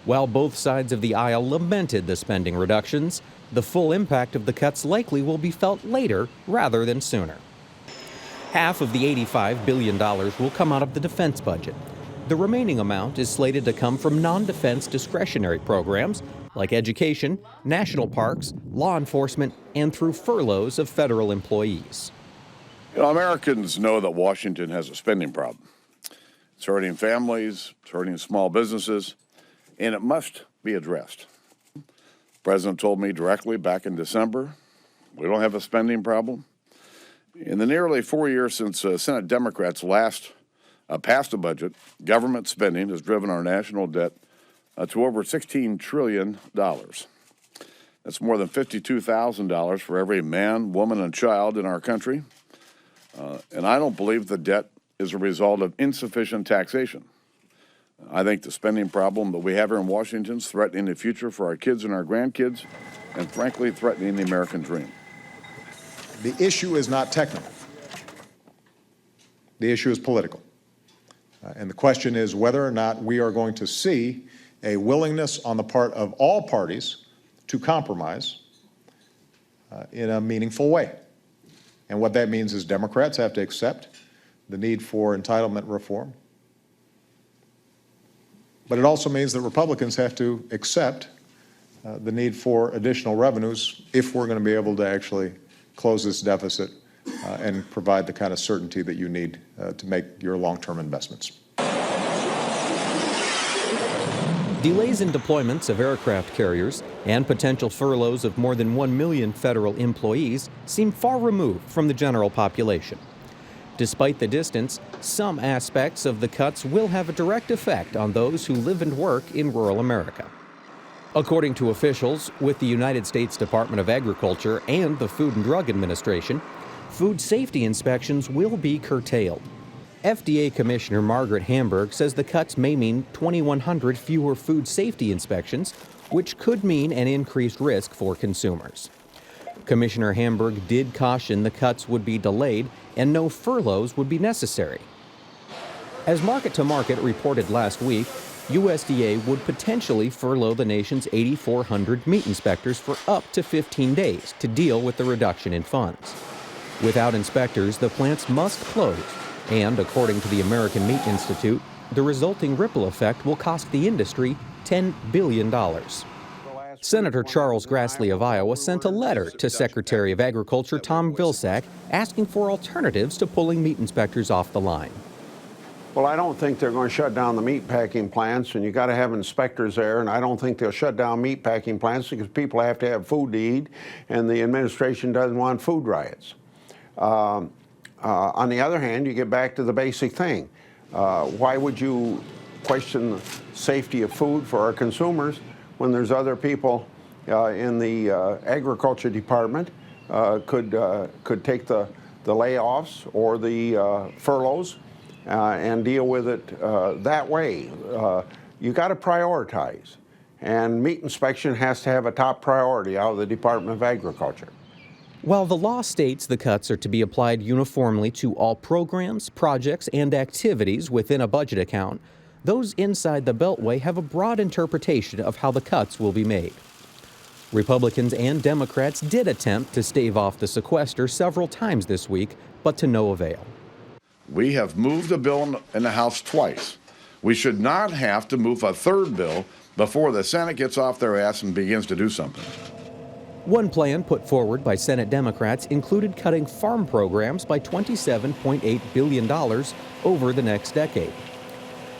While both sides of the aisle lamented the spending reductions, the full impact of the cuts likely will be felt later rather than sooner. Half of the $85 billion will come out of the defense budget. The remaining amount is slated to come from non-defense discretionary programs like education, national parks, law enforcement, and through furloughs of federal employees. Americans know that Washington has a spending problem. It's hurting families, it's hurting small businesses, and it must be addressed. The President told me directly back in December, we don't have a spending problem. In the nearly 4 years since Senate Democrats last passed a budget, government spending has driven our national debt to over $16 trillion. That's more than $52,000 for every man, woman, and child in our country. And I don't believe the debt is a result of insufficient taxation. I think the spending problem that we have here in Washington is threatening the future for our kids and our grandkids, and frankly, threatening the American dream. The issue is not technical. The issue is political. And the question is whether or not we are going to see a willingness on the part of all parties to compromise in a meaningful way. And what that means is Democrats have to accept the need for entitlement reform. But it also means that Republicans have to accept the need for additional revenues if we're going to be able to actually close this deficit and provide the kind of certainty that you need to make your long-term investments. Delays in deployments of aircraft carriers and potential furloughs of more than 1 million federal employees seem far removed from the general population. Despite the distance, some aspects of the cuts will have a direct effect on those who live and work in rural America. According to officials with the United States Department of Agriculture and the Food and Drug Administration, food safety inspections will be curtailed. FDA Commissioner Margaret Hamburg says the cuts may mean 2,100 fewer food safety inspections, which could mean an increased risk for consumers. Commissioner Hamburg did caution the cuts would be delayed and no furloughs would be necessary. As Market to Market reported last week, USDA would potentially furlough the nation's 8,400 meat inspectors for up to 15 days to deal with the reduction in funds. Without inspectors, the plants must close. And according to the American Meat Institute, the resulting ripple effect will cost the industry $10 billion. Senator Charles Grassley of Iowa sent a letter to Secretary of Agriculture Tom Vilsack asking for alternatives to pulling meat inspectors off the line. Well, I don't think they're going to shut down the meat packing plants, and you got to have inspectors there, and I don't think they'll shut down meat packing plants because people have to have food to eat, and the administration doesn't want food riots. On the other hand, you get back to the basic thing. Why would you question the safety of food for our consumers when there's other people in the agriculture department could take the layoffs or the furloughs and deal with it that way? You got to prioritize, and meat inspection has to have a top priority out of the Department of Agriculture. While the law states the cuts are to be applied uniformly to all programs, projects, and activities within a budget account, those inside the Beltway have a broad interpretation of how the cuts will be made. Republicans and Democrats did attempt to stave off the sequester several times this week, but to no avail. We have moved a bill in the House twice. We should not have to move a third bill before the Senate gets off their ass and begins to do something. One plan put forward by Senate Democrats included cutting farm programs by $27.8 billion over the next decade.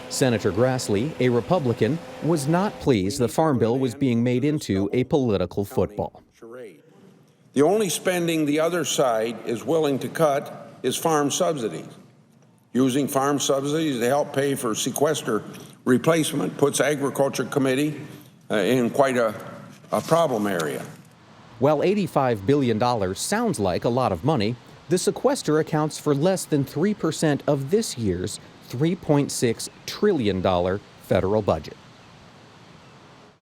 Senator Grassley, a Republican, was not pleased the farm bill was being made into a political football. The only spending the other side is willing to cut is farm subsidies. Using farm subsidies to help pay for sequester replacement puts Agriculture Committee in quite a problem area. While $85 billion sounds like a lot of money, the sequester accounts for less than 3% of this year's $3.6 trillion federal budget.